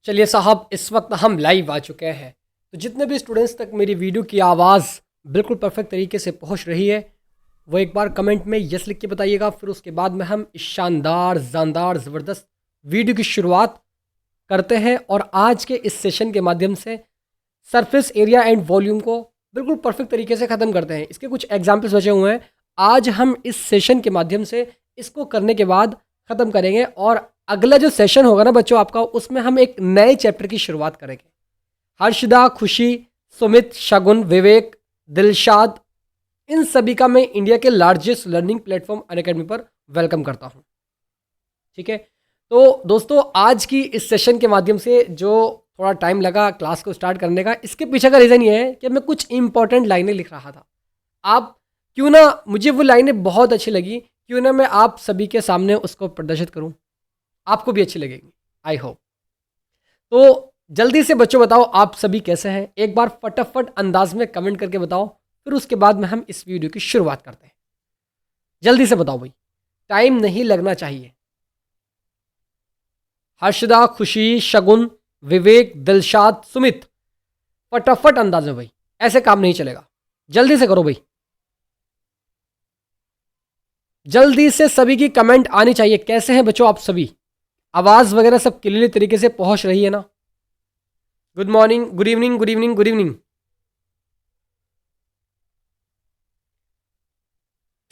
चलिए साहब, इस वक्त हम लाइव आ चुके हैं। तो जितने भी स्टूडेंट्स तक मेरी वीडियो की आवाज़ बिल्कुल परफेक्ट तरीके से पहुंच रही है, वो एक बार कमेंट में यस लिख के बताइएगा। फिर उसके बाद में हम इस शानदार जानदार ज़बरदस्त वीडियो की शुरुआत करते हैं और आज के इस सेशन के माध्यम से सरफेस एरिया एंड वॉल्यूम को बिल्कुल परफेक्ट तरीके से ख़त्म करते हैं। इसके कुछ एग्जाम्पल्स बचे हुए हैं। आज हम इस सेशन के माध्यम से इसको करने के बाद ख़त्म करेंगे और अगला जो सेशन होगा ना बच्चों आपका, उसमें हम एक नए चैप्टर की शुरुआत करेंगे। हर्षदा, खुशी, सुमित, शगुन, विवेक, दिलशाद, इन सभी का मैं इंडिया के लार्जेस्ट लर्निंग प्लेटफॉर्म अनअकैडमी पर वेलकम करता हूँ। ठीक है, तो दोस्तों आज की इस सेशन के माध्यम से जो थोड़ा टाइम लगा क्लास को स्टार्ट करने का, इसके पीछे का रीज़न ये है कि मैं कुछ इंपॉर्टेंट लाइनें लिख रहा था। आप क्यों ना, मुझे वो लाइनें बहुत अच्छी लगी, क्यों ना मैं आप सभी के सामने उसको प्रदर्शित करूं, आपको भी अच्छी लगेगी, आई होप। तो जल्दी से बच्चों बताओ आप सभी कैसे हैं, एक बार फटाफट अंदाज में कमेंट करके बताओ। फिर उसके बाद में हम इस वीडियो की शुरुआत करते हैं। जल्दी से बताओ भाई, टाइम नहीं लगना चाहिए। हर्षदा, खुशी, शगुन, विवेक, दिलशाद, सुमित, फटाफट अंदाज में भाई, ऐसे काम नहीं चलेगा। जल्दी से करो भाई, जल्दी से सभी की कमेंट आनी चाहिए। कैसे हैं बच्चों आप सभी, आवाज़ वगैरह सब क्लियर तरीके से पहुंच रही है ना? Good morning, good evening, good evening, good evening.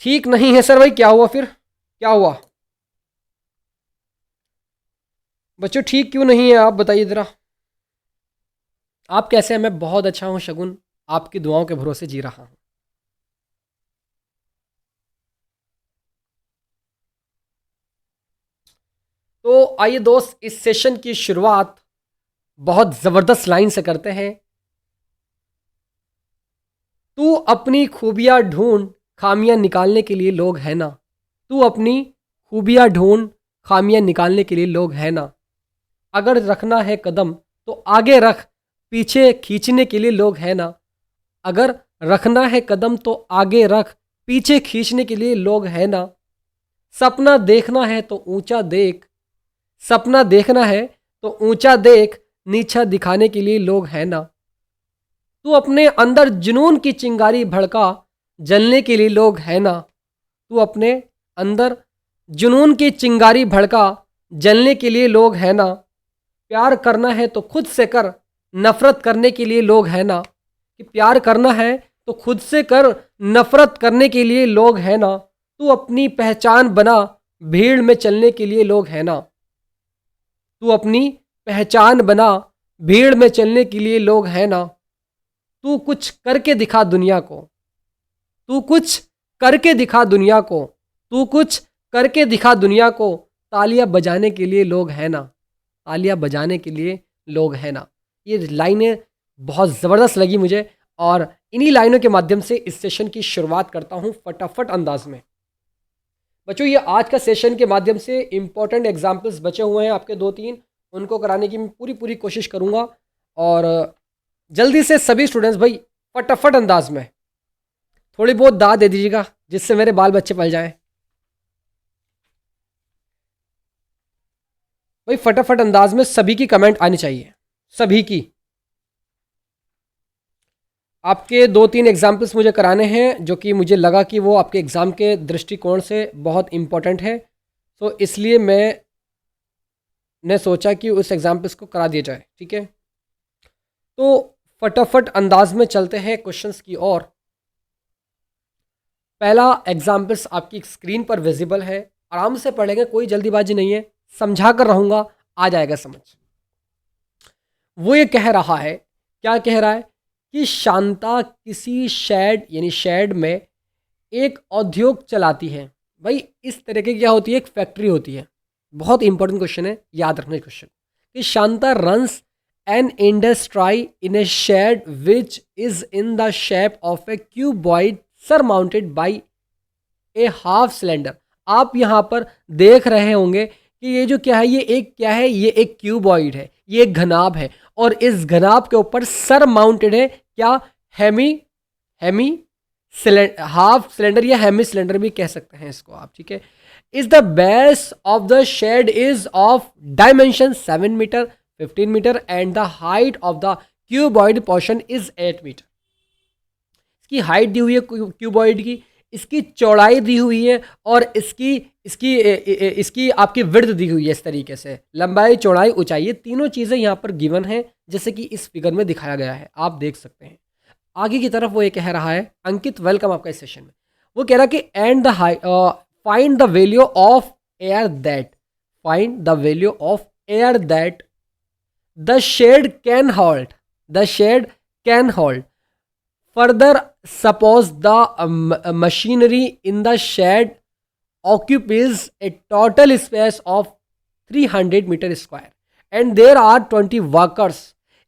ठीक नहीं है सर भाई, क्या हुआ फिर, क्या हुआ बच्चों, ठीक क्यों नहीं है आप बताइए ज़रा। आप कैसे हैं? मैं बहुत अच्छा हूं शगुन, आपकी दुआओं के भरोसे जी रहा हूं। तो आइए दोस्त, इस सेशन की शुरुआत बहुत ज़बरदस्त लाइन से करते हैं। तू अपनी खूबियाँ ढूंढ, खामियां निकालने के लिए लोग हैं ना। तू अपनी खूबियाँ ढूंढ, खामियां निकालने के लिए लोग हैं ना। अगर रखना है कदम तो आगे रख, पीछे खींचने के लिए लोग हैं ना। अगर रखना है कदम तो आगे रख, पीछे खींचने के लिए लोग हैं ना। सपना देखना है तो ऊंचा देख, सपना देखना है तो ऊंचा देख, नीचा दिखाने के लिए लोग हैं ना। तू अपने अंदर जुनून की चिंगारी भड़का, जलने के लिए लोग हैं ना। तू अपने अंदर जुनून की चिंगारी भड़का, जलने के लिए लोग हैं ना। प्यार करना है तो खुद से कर, नफरत करने के लिए लोग हैं ना। कि प्यार करना है तो खुद से कर, नफरत करने के लिए लोग हैं ना। तू अपनी पहचान बना, भीड़ में चलने के लिए लोग हैं ना। तू अपनी पहचान बना, भीड़ में चलने के लिए लोग हैं ना। तू कुछ करके दिखा दुनिया को, तू कुछ करके दिखा दुनिया को, तू कुछ करके दिखा दुनिया को। तालियां बजाने के लिए लोग हैं ना, तालियां बजाने के लिए लोग हैं ना। ये लाइनें बहुत ज़बरदस्त लगी मुझे और इन्हीं लाइनों के माध्यम से इस सेशन की शुरुआत करता हूँ फटाफट अंदाज में। बच्चों ये आज का सेशन के माध्यम से इंपॉर्टेंट एग्जाम्पल्स बचे हुए हैं आपके 2-3, उनको कराने की मैं पूरी कोशिश करूँगा। और जल्दी से सभी स्टूडेंट्स भाई फटाफट अंदाज में थोड़ी बहुत दाद दे दीजिएगा, जिससे मेरे बाल बच्चे पल जाएं। भाई फटाफट अंदाज में सभी की कमेंट आनी चाहिए, सभी की। आपके 2-3 एग्जाम्पल्स मुझे कराने हैं जो कि मुझे लगा कि वो आपके एग्ज़ाम के दृष्टिकोण से बहुत इम्पोर्टेंट है। तो इसलिए मैंने सोचा कि उस एग्जाम्पल्स को करा दिया जाए। ठीक है, तो फटाफट अंदाज में चलते हैं क्वेश्चंस की ओर। पहला एग्जाम्पल्स आपकी स्क्रीन पर विजिबल है, आराम से पढ़ेंगे, कोई जल्दीबाजी नहीं है, समझा कर रहूँगा, आ जाएगा समझ। वो ये कह रहा है, क्या कह रहा है कि शांता किसी शेड यानी शेड में एक उद्योग चलाती है। भाई इस तरह की क्या होती है, एक फैक्ट्री होती है। बहुत इंपॉर्टेंट क्वेश्चन है, याद रखना क्वेश्चन कि Shanta runs an industry in a shed which is in the shape of a cuboid surmounted by a half cylinder. आप यहाँ पर देख रहे होंगे कि ये जो क्या है, ये एक क्या है, ये एक क्यूबॉइड है, ये एक घनाभ है और इस घनाभ के ऊपर सर माउंटेड है क्या, हेमी हाफ सिलेंडर या हेमी सिलेंडर भी कह सकते हैं इसको आप। ठीक है, is the base of the shed is of dimension 7 metre, 15 metre and the height of the cuboid portion is 8 metre. इसकी हाइट दी हुई है क्यूबॉइड की, इसकी चौड़ाई दी हुई है और इसकी इसकी इसकी आपकी विड्थ दी हुई है। इस तरीके से लंबाई, चौड़ाई, ऊंचाई, ये तीनों चीज़ें यहाँ पर गिवन हैं जैसे कि इस फिगर में दिखाया गया है, आप देख सकते हैं। आगे की तरफ वो ये कह रहा है, अंकित वेलकम आपका इस सेशन में। वो कह रहा है कि and the find the value of air that, find the value of air that the shed can hold, the shed can hold. Further, suppose the machinery in the shed occupies a total space of 300 meter square and there are 20 workers,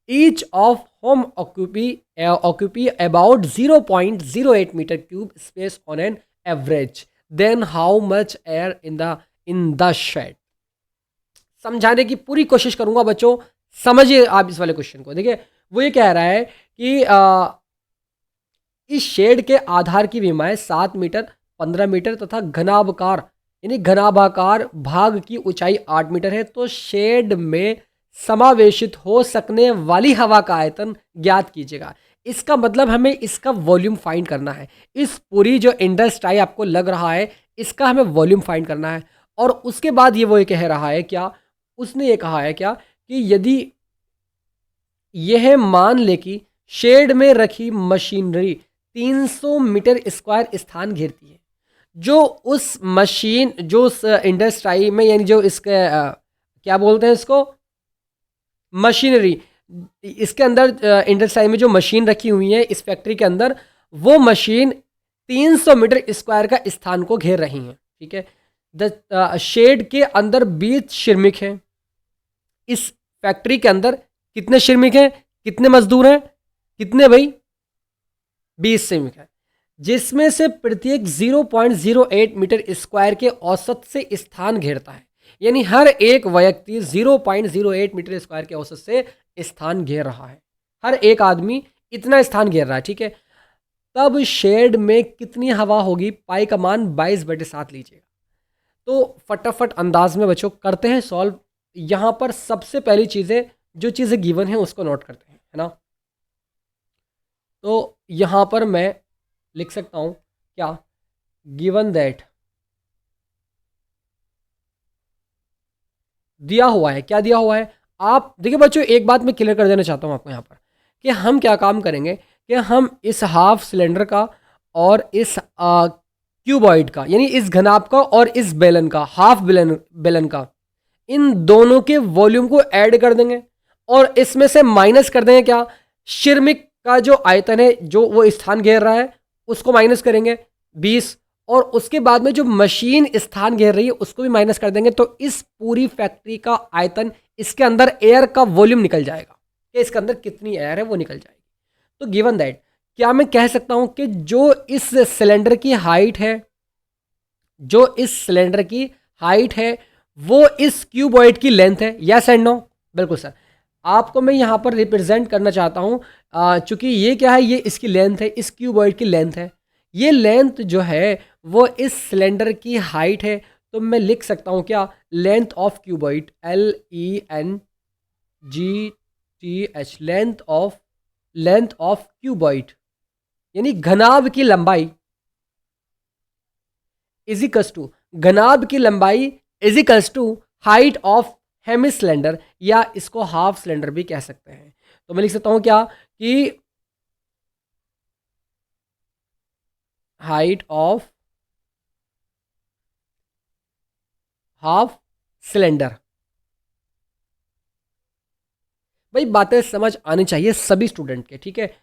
each of whom occupy about 0.08 meter cube space on an average. Then how much air in the shed? समझाने की पूरी कोशिश करूंगा बच्चों, समझिए आप इस वाले क्वेश्चन को। देखिए वो ये कह रहा है कि इस शेड के आधार की विमाएं 7 मीटर, 15 मीटर तथा घनाभाकार यानी घनाभाकार भाग की ऊंचाई 8 मीटर है, तो शेड में समावेशित हो सकने वाली हवा का आयतन ज्ञात कीजिएगा। इसका मतलब हमें इसका वॉल्यूम फाइंड करना है। इस पूरी जो इंडस्ट्री आपको लग रहा है इसका हमें वॉल्यूम फाइंड करना है। और उसके बाद ये कह रहा है क्या, उसने ये कहा है क्या कि यदि यह मान ले कि शेड में रखी मशीनरी 300 मीटर स्क्वायर स्थान घेरती है, जो उस मशीन, जो उस इंडस्ट्री में, यानी जो इसके क्या बोलते हैं इसको, मशीनरी, इसके अंदर इंडस्ट्री में जो मशीन रखी हुई है इस फैक्ट्री के अंदर, वो मशीन 300 मीटर स्क्वायर का स्थान को घेर रही हैं। ठीक है, द शेड के अंदर 20 श्रमिक हैं। इस फैक्ट्री के अंदर कितने श्रमिक हैं, कितने मजदूर हैं, कितने भाई, 20 श्रमिक है, जिसमें से प्रत्येक 0.08 मीटर स्क्वायर के औसत से स्थान घेरता है। यानी हर एक व्यक्ति 0.08 मीटर स्क्वायर के औसत से स्थान घेर रहा है, हर एक आदमी इतना स्थान घेर रहा है। ठीक है, तब शेड में कितनी हवा होगी, पाई का मान 22/7 लीजिएगा। तो फटाफट अंदाज में बच्चों करते हैं सॉल्व। यहाँ पर सबसे पहली चीज़ें, जो चीज़ें गिवन हैं उसको नोट करते हैं, है ना। तो यहाँ पर मैं लिख सकता हूँ क्या, गिवन दैट, दिया हुआ है, क्या दिया हुआ है। आप देखिए बच्चों, एक बात मैं क्लियर कर देना चाहता हूँ आपको यहाँ पर कि हम क्या काम करेंगे कि हम इस हाफ सिलेंडर का और इस क्यूबॉइड का, यानी इस घनाभ का और इस बेलन का, हाफ बेलन का, इन दोनों के वॉल्यूम को ऐड कर देंगे और इसमें से माइनस कर देंगे क्या, श्रमिक का जो आयतन है, जो वो स्थान घेर रहा है, उसको माइनस करेंगे 20, और उसके बाद में जो मशीन स्थान घेर रही है उसको भी माइनस कर देंगे। तो इस पूरी फैक्ट्री का आयतन, इसके अंदर एयर का वॉल्यूम निकल जाएगा कि इसके अंदर कितनी एयर है वो निकल जाएगी। तो गिवन दैट, क्या मैं कह सकता हूं कि जो इस सिलेंडर की हाइट है, जो इस सिलेंडर की हाइट है वो इस क्यूबॉइड की लेंथ है। Yes and no? बिल्कुल सर। आपको मैं यहाँ पर रिप्रेजेंट करना चाहता हूँ, चूँकि ये क्या है, ये इसकी लेंथ है, इस क्यूबॉइड की लेंथ है। ये लेंथ जो है वो इस सिलेंडर की हाइट है। तो मैं लिख सकता हूँ क्या, length of cuboid, LENGTH, length of cuboid यानी घनाभ की लंबाई इजिकल्स टू, घनाभ की लंबाई equals to height of hemi cylinder, या इसको हाफ सिलेंडर भी कह सकते हैं। तो मैं लिख सकता हूं क्या कि हाइट ऑफ हाफ सिलेंडर। भाई बातें समझ आनी चाहिए सभी स्टूडेंट के, ठीक है।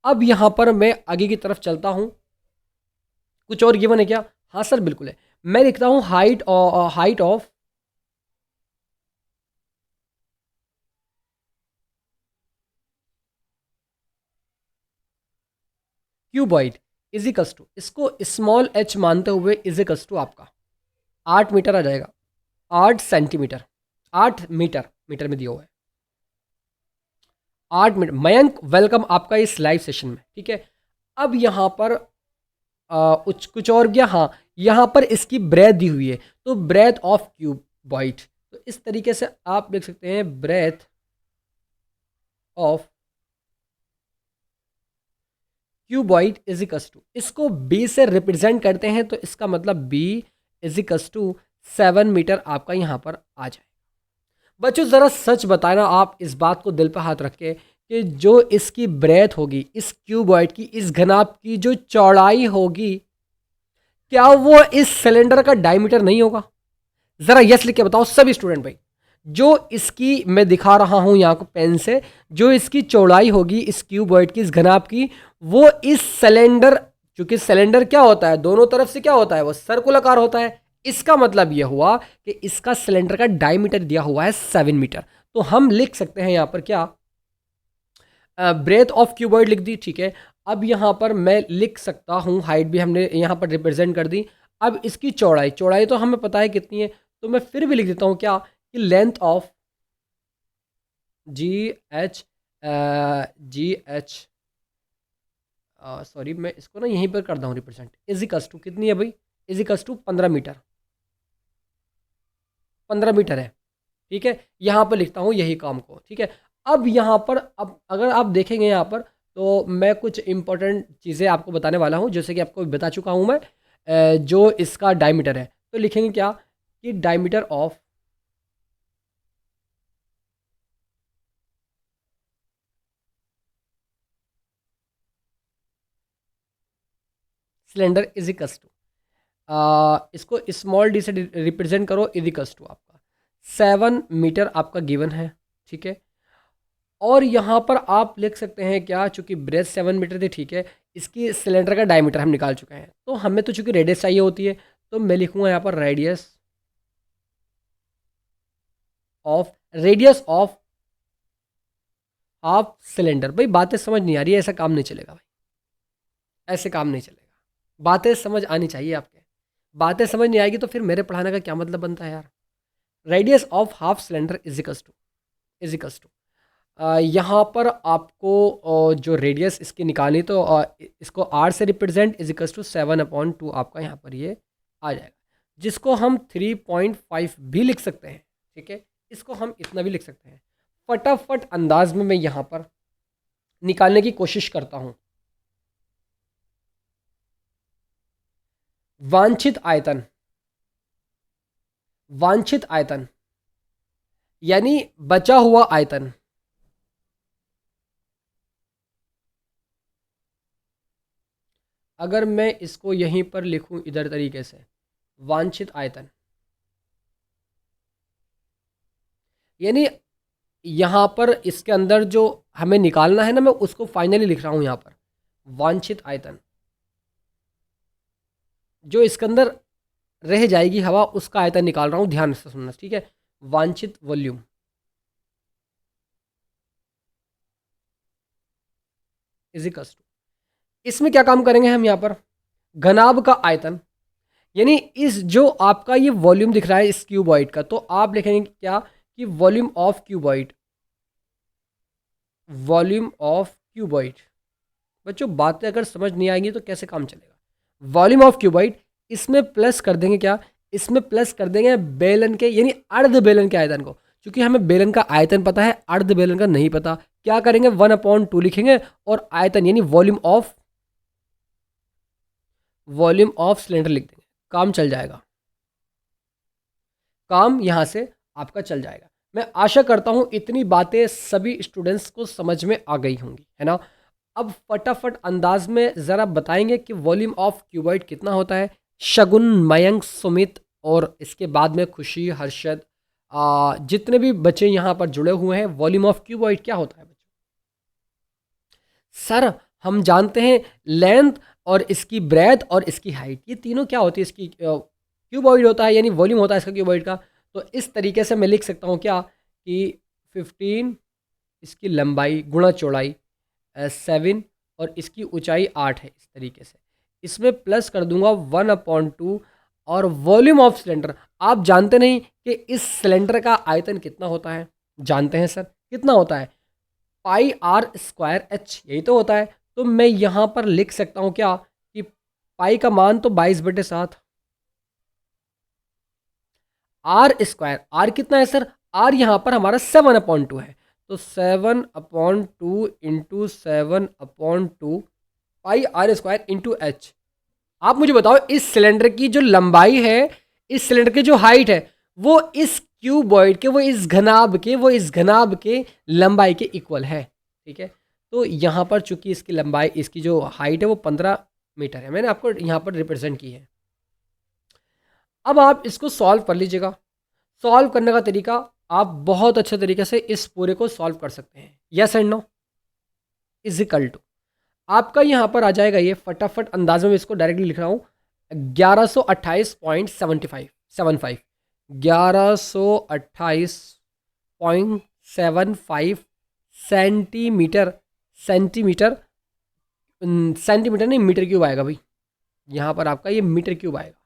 अब यहां पर मैं आगे की तरफ चलता हूं। कुछ और गिवन है क्या? हाँ सर बिल्कुल है। मैं लिखता हूं height of cuboid equals to, इसको स्मॉल h मानते हुए इजिकल्स टू आपका 8 मीटर आ जाएगा, 8 सेंटीमीटर, 8 मीटर, मीटर में दिया हुआ है 8 मीटर। मयंक वेलकम आपका इस लाइव सेशन में, ठीक है। अब यहाँ पर कुछ और क्या, हाँ यहाँ पर इसकी ब्रेथ दी हुई है, तो ब्रेथ ऑफ क्यूबॉइड, तो इस तरीके से आप देख सकते हैं breadth of cuboid is equal to, इसको बी से रिप्रेजेंट करते हैं तो इसका मतलब B is equal to 7 metre आपका यहाँ पर आ जाए। बच्चों ज़रा सच बताना आप इस बात को दिल पर हाथ रख के कि जो इसकी ब्रेथ होगी, इस क्यूबॉइड की, इस घनाभ की जो चौड़ाई होगी, क्या वो इस सिलेंडर का डायमीटर नहीं होगा? ज़रा यस लिख के बताओ सभी स्टूडेंट भाई। जो इसकी मैं दिखा रहा हूं यहाँ को पेन से, जो इसकी चौड़ाई होगी इस क्यूबॉइड की, इस घनाभ की, वो इस सिलेंडर, क्योंकि सिलेंडर क्या होता है, दोनों तरफ से क्या होता है, वो सर्कुलाकार होता है। इसका मतलब यह हुआ कि इसका सिलेंडर का डायमीटर दिया हुआ है 7 मीटर। तो हम लिख सकते हैं यहाँ पर क्या, ब्रेथ ऑफ क्यूबॉइड लिख दी, ठीक है। अब यहाँ पर मैं लिख सकता हूँ, हाइट भी हमने यहाँ पर रिप्रेजेंट कर दी। अब इसकी चौड़ाई, चौड़ाई तो हमें पता है कितनी है, तो मैं फिर भी लिख देता हूँ क्या, कि length of ji H sorry मैं इसको ना यहीं पर करता हूँ रिप्रेजेंट, इजिकल्स टू कितनी है भाई, इजिकल्स टू 15 मीटर, 15 मीटर है, ठीक है। यहाँ पर लिखता हूँ यही काम को, ठीक है। अब यहाँ पर, अब अगर आप देखेंगे यहाँ पर, तो मैं कुछ इंपॉर्टेंट चीज़ें आपको बताने वाला हूँ, जैसे कि आपको बता चुका हूँ मैं। जो इसका डायमीटर है, तो लिखेंगे क्या, कि diameter of cylinder is equals to, इसको स्मॉल डी से रिप्रेजेंट करो, इज इक्वल्स टू आपका 7 मीटर आपका गिवन है, ठीक है। और यहाँ पर आप लिख सकते हैं क्या, चूंकि ब्रेथ 7 मीटर थी, ठीक है, इसकी सिलेंडर का डायमीटर हम निकाल चुके हैं, तो हमें तो चूंकि रेडियस चाहिए होती है, तो मैं लिखूंगा यहाँ पर रेडियस ऑफ हाफ सिलेंडर। भाई बातें समझ नहीं आ रही है, ऐसा काम नहीं चलेगा भाई, ऐसे काम नहीं चलेगा, बातें समझ आनी चाहिए आपके। बातें समझ नहीं आएगी तो फिर मेरे पढ़ाने का क्या मतलब बनता है यार। Radius of half cylinder equals to यहाँ पर आपको जो रेडियस इसकी निकालनी, तो इसको आर से रिप्रेजेंट, इजिकल्स टू 7/2 आपका यहाँ पर ये आ जाएगा, जिसको हम 3.5 भी लिख सकते हैं, ठीक है। इसको हम इतना भी लिख सकते हैं। फटाफट अंदाज में मैं यहाँ पर निकालने की कोशिश करता हूँ। वांछित आयतन, वांछित आयतन यानी बचा हुआ आयतन, अगर मैं इसको यहीं पर लिखूं इधर तरीके से, वांछित आयतन यानी यहाँ पर इसके अंदर जो हमें निकालना है ना, मैं उसको फाइनली लिख रहा हूँ यहाँ पर, वांछित आयतन जो इसके अंदर रह जाएगी हवा, उसका आयतन निकाल रहा हूँ, ध्यान से सुनना, ठीक है। वांछित वॉल्यूम इजिकल्स टू, इसमें क्या काम करेंगे हम यहाँ पर, घनाभ का आयतन, यानी इस जो आपका ये वॉल्यूम दिख रहा है इस क्यूबॉइड का, तो आप लिखेंगे क्या, कि volume of cuboid, volume of cuboid. बच्चों बातें अगर समझ नहीं आएंगी तो कैसे काम चलेगा। वॉल्यूम ऑफ क्यूबॉइड, इसमें प्लस कर देंगे क्या, इसमें प्लस कर देंगे बेलन के, यानी अर्ध बेलन के आयतन को। क्योंकि हमें बेलन का आयतन पता है, अर्ध बेलन का नहीं पता, क्या करेंगे 1/2 लिखेंगे, और आयतन यानी वॉल्यूम ऑफ सिलेंडर लिख देंगे, काम चल जाएगा, काम यहां से आपका चल जाएगा। मैं आशा करता हूं इतनी बातें सभी स्टूडेंट्स को समझ में आ गई होंगी, है ना। अब फटाफट अंदाज में ज़रा बताएंगे कि वॉल्यूम ऑफ क्यूबॉइड कितना होता है। शगुन, मयंक, सुमित और इसके बाद में खुशी, हर्षद, जितने भी बच्चे यहाँ पर जुड़े हुए हैं, वॉल्यूम ऑफ क्यूबॉइड क्या होता है बच्चों? सर हम जानते हैं लेंथ और इसकी ब्रेथ और इसकी हाइट, ये तीनों क्या होती है, इसकी क्यूबॉइड होता है, यानी वॉल्यूम होता है इसका क्यूबॉइड का। तो इस तरीके से मैं लिख सकता हूँ क्या, कि 15 इसकी लंबाई गुणा चौड़ाई 7 और इसकी ऊंचाई 8 है, इस तरीके से। इसमें प्लस कर दूंगा 1/2 और वॉल्यूम ऑफ सिलेंडर। आप जानते नहीं कि इस सिलेंडर का आयतन कितना होता है? जानते हैं सर, कितना होता है? πr²h, यही तो होता है। तो मैं यहाँ पर लिख सकता हूँ क्या, कि पाई का मान तो 22/7, r², r कितना है सर? r यहाँ पर हमारा 7/2 है, तो 7/2 into 7/2 pi R square into H. आप मुझे बताओ इस सिलेंडर की जो लंबाई है, इस सिलेंडर की जो हाइट है, वो इस क्यूबॉइड के, वो इस घनाभ के, वो इस घनाभ के लंबाई के इक्वल है। ठीक है, तो यहाँ पर चूंकि इसकी लंबाई, इसकी जो हाइट है वो 15 मीटर है, मैंने आपको यहाँ पर रिप्रेजेंट की है। अब आप इसको सॉल्व कर लीजिएगा। सॉल्व करने का तरीका, आप बहुत अच्छे तरीके से इस पूरे को सॉल्व कर सकते हैं। Yes and no is equal to, आपका यहाँ पर आ जाएगा, ये फटाफट अंदाज में इसको डायरेक्टली लिख रहा हूँ, 1128.75 1128.75 सेंटीमीटर, सेंटीमीटर सेंटीमीटर नहीं, मीटर क्यूब आएगा भाई। यहाँ पर आपका ये मीटर क्यूब आएगा,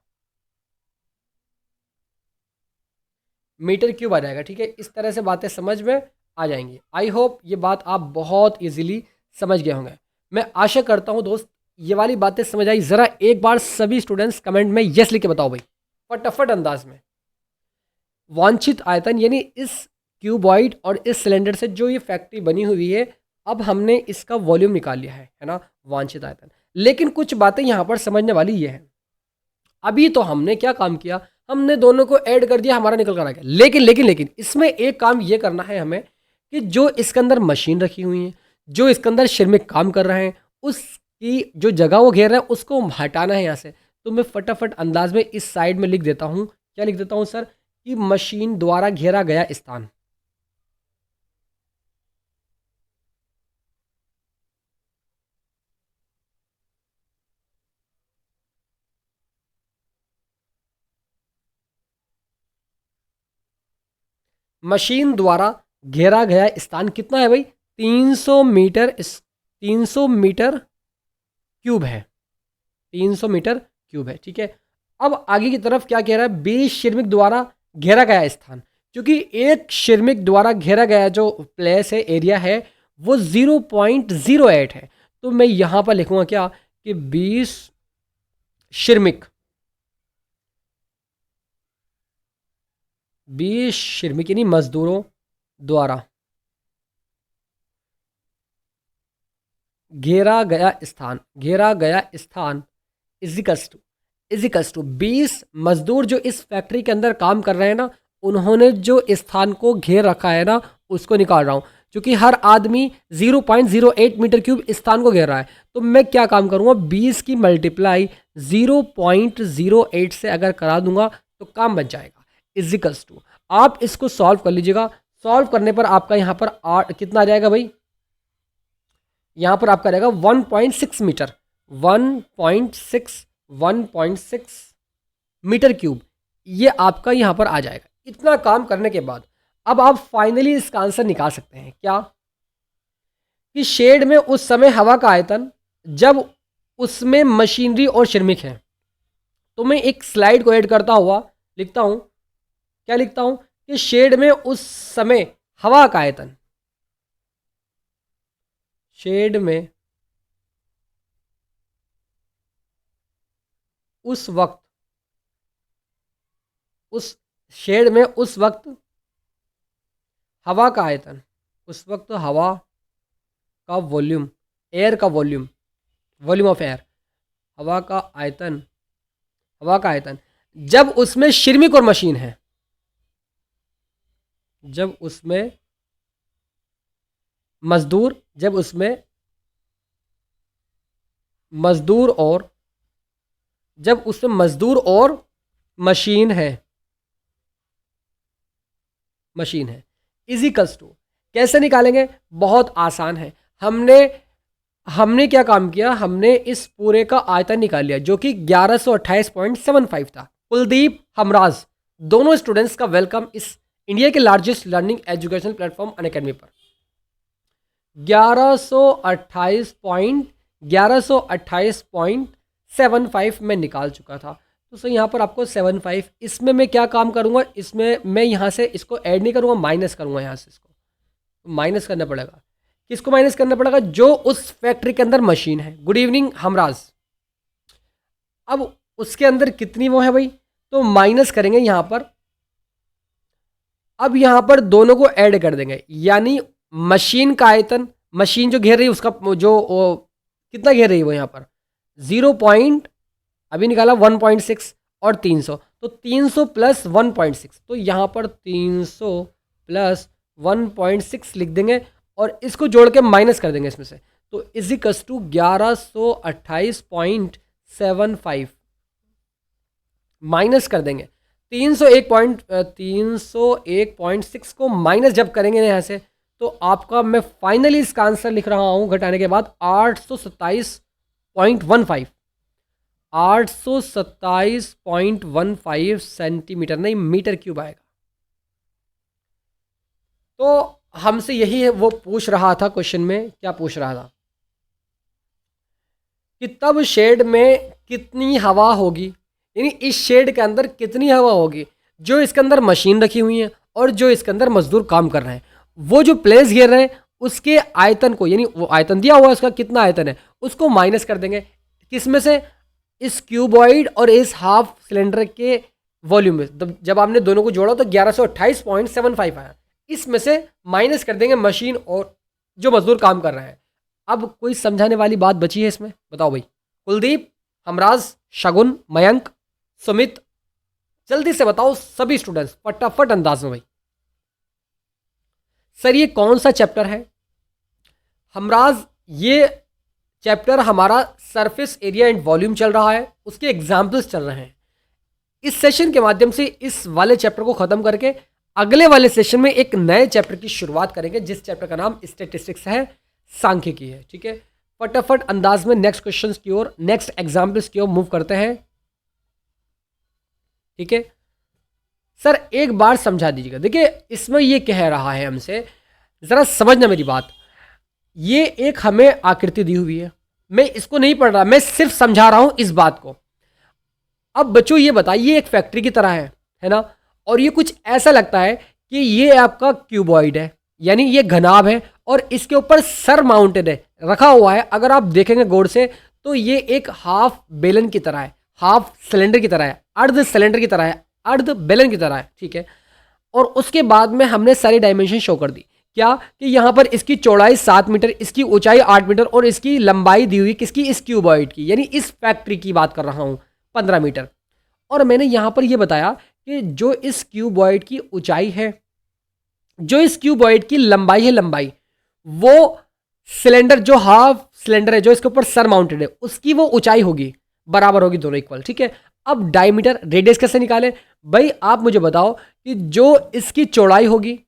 मीटर क्यूब आ जाएगा। ठीक है, इस तरह से बातें समझ में आ जाएंगी। आई होप ये बात आप बहुत इजीली समझ गए होंगे। मैं आशा करता हूँ दोस्त ये वाली बातें समझ आई। ज़रा एक बार सभी स्टूडेंट्स कमेंट में यस लिख के बताओ भाई, फटाफट अंदाज में। वांछित आयतन यानी इस क्यूबॉइड और इस सिलेंडर से जो ये फैक्ट्री बनी हुई है, अब हमने इसका वॉल्यूम निकाल लिया है ना, वांछित आयतन। लेकिन कुछ बातें यहाँ पर समझने वाली ये है, अभी तो हमने क्या काम किया, हमने दोनों को ऐड कर दिया, हमारा निकल कर आ गया। लेकिन लेकिन लेकिन इसमें एक काम ये करना है हमें कि जो इसके अंदर मशीन रखी हुई है, जो इसके अंदर श्रमिक काम कर रहे हैं, उसकी जो जगह वो घेर रहे हैं उसको हटाना है यहाँ से। तो मैं फटाफट अंदाज में इस साइड में लिख देता हूँ। क्या लिख देता हूँ सर? कि मशीन द्वारा घेरा गया स्थान। मशीन द्वारा घेरा गया स्थान कितना है भाई? 300 मीटर, 300 मीटर क्यूब है, 300 मीटर क्यूब है। ठीक है, अब आगे की तरफ क्या कह रहा है? 20 श्रमिक द्वारा घेरा गया स्थान। क्योंकि एक श्रमिक द्वारा घेरा गया जो प्लेस है, एरिया है, वो 0.08 है। तो मैं यहां पर लिखूंगा क्या कि 20 श्रमिक, 20 श्रमिक यानी मजदूरों द्वारा घेरा गया स्थान, घेरा गया स्थान इजिकल्स टू 20 मजदूर जो इस फैक्ट्री के अंदर काम कर रहे हैं ना, उन्होंने जो स्थान को घेर रखा है ना, उसको निकाल रहा हूं। क्योंकि हर आदमी 0.08 मीटर क्यूब स्थान को घेर रहा है, तो मैं क्या काम करूंगा, 20 की मल्टीप्लाई 0.08 से अगर करा दूंगा तो काम बच जाएगा। इजिकल्स टू, आप इसको सॉल्व कर लीजिएगा। सॉल्व करने पर आपका यहाँ पर कितना आ जाएगा भाई? यहाँ पर आपका रहेगा 1.6 मीटर, 1.6 मीटर क्यूब, ये आपका यहाँ पर आ जाएगा। इतना काम करने के बाद अब आप फाइनली इसका आंसर निकाल सकते हैं। क्या? कि शेड में उस समय हवा का आयतन जब उसमें मशीनरी और श्रमिक है। तो मैं एक स्लाइड को ऐड करता हुआ लिखता हूँ, क्या लिखता हूँ? कि शेड में उस समय हवा का आयतन, शेड में उस वक्त, उस शेड में उस वक्त हवा का आयतन, उस वक्त हवा का वॉल्यूम, एयर का वॉल्यूम, वॉल्यूम ऑफ एयर, हवा का आयतन, हवा का आयतन जब उसमें श्रमिक और मशीन है, जब उसमें मजदूर, जब उसमें मजदूर और, जब उसमें मजदूर और मशीन है, मशीन है, इजिकल्स टू। कैसे निकालेंगे? बहुत आसान है। हमने क्या काम किया, हमने इस पूरे का आयतन निकाल लिया जो कि 1128.75 था। कुलदीप, हमराज, दोनों स्टूडेंट्स का वेलकम इस इंडिया के largest learning education platform Unacademy पर। 1128.75 में निकाल चुका था। तो सर यहाँ पर आपको 75, इसमें मैं क्या काम करूँगा, इसमें मैं यहाँ से इसको ऐड नहीं करूँगा, माइनस करूँगा यहाँ से। इसको माइनस करना पड़ेगा। किसको माइनस करना पड़ेगा? जो उस फैक्ट्री के अंदर मशीन है। Good evening Hamraj. अब उसके अंदर कितनी वो है भाई, तो माइनस करेंगे यहाँ पर। अब यहाँ पर दोनों को ऐड कर देंगे, यानी मशीन का आयतन, मशीन जो घेर रही है उसका कितना घेर रही है वो यहाँ पर 0 पॉइंट, अभी निकाला 1.6 और 300, तो 300 प्लस 1.6, तो यहाँ पर 300 प्लस 1.6 लिख देंगे और इसको जोड़ के माइनस कर देंगे इसमें से, तो इजिकल्स टू 1128.75 माइनस कर देंगे। 301.6 को माइनस जब करेंगे ना यहाँ से, तो आपका मैं फाइनली इसका आंसर लिख रहा हूँ घटाने के बाद 827.15 827.15 सेंटीमीटर, नहीं मीटर क्यूब आएगा। तो हमसे यही है वो पूछ रहा था क्वेश्चन में, क्या पूछ रहा था कि तब शेड में कितनी हवा होगी, यानी इस शेड के अंदर कितनी हवा होगी जो इसके अंदर मशीन रखी हुई है और जो इसके अंदर मजदूर काम कर रहे हैं। वो जो प्लेस घेर रहे हैं उसके आयतन को, यानी वो आयतन दिया हुआ है उसका कितना आयतन है, उसको माइनस कर देंगे किस में से, इस क्यूबॉइड और इस हाफ सिलेंडर के वॉल्यूम में। जब आपने दोनों को जोड़ा तो 1128.75 आया, इसमें से माइनस कर देंगे मशीन और जो मजदूर काम कर रहे हैं। अब कोई समझाने वाली बात बची है इसमें, बताओ भाई। कुलदीप, हमराज, शगुन, मयंक, सुमित, जल्दी से बताओ सभी स्टूडेंट्स फटाफट अंदाज में भाई। सर ये कौन सा चैप्टर है? हमराज, ये चैप्टर हमारा सरफेस एरिया एंड वॉल्यूम चल रहा है, उसके एग्जाम्पल्स चल रहे हैं। इस सेशन के माध्यम से इस वाले चैप्टर को खत्म करके अगले वाले सेशन में एक नए चैप्टर की शुरुआत करेंगे, जिस चैप्टर का नाम स्टैटिस्टिक्स है, सांख्यिकी है। ठीक है, फटाफट अंदाज में नेक्स्ट क्वेश्चंस की ओर, नेक्स्ट एग्जाम्पल्स की ओर मूव करते हैं। ठीक है सर, एक बार समझा दीजिएगा। देखिए इसमें ये कह रहा है हमसे, ज़रा समझना मेरी बात। ये एक हमें आकृति दी हुई है, मैं इसको नहीं पढ़ रहा, मैं सिर्फ समझा रहा हूं इस बात को। अब बच्चों ये बताइए, एक फैक्ट्री की तरह है ना, और ये कुछ ऐसा लगता है कि ये आपका क्यूबॉइड है, यानी ये घनाभ है और इसके ऊपर सर माउंटेड है, रखा हुआ है। अगर आप देखेंगे गौर से तो ये एक हाफ बेलन की तरह है, हाफ सिलेंडर की तरह है, अर्ध सिलेंडर की तरह है, अर्ध बेलन की तरह है। ठीक है, और उसके बाद में हमने सारी डायमेंशन शो कर दी। क्या कि यहाँ पर इसकी चौड़ाई 7 मीटर, इसकी ऊंचाई 8 मीटर और इसकी लंबाई दी हुई किसकी, इस क्यूबॉइड की, यानी इस फैक्ट्री की बात कर रहा हूँ, 15 मीटर। और मैंने यहाँ पर ये बताया कि जो इस क्यूबॉइड की ऊंचाई है, जो इस क्यूबॉइड की लंबाई है, लंबाई वो सिलेंडर, जो हाफ सिलेंडर है, जो इसके ऊपर सर माउंटेड है, उसकी वो ऊंचाई होगी, बराबर होगी, दोनों इक्वल। ठीक है, अब डायमीटर, रेडियस कैसे निकालें भाई? आप मुझे बताओ कि जो इसकी चौड़ाई होगी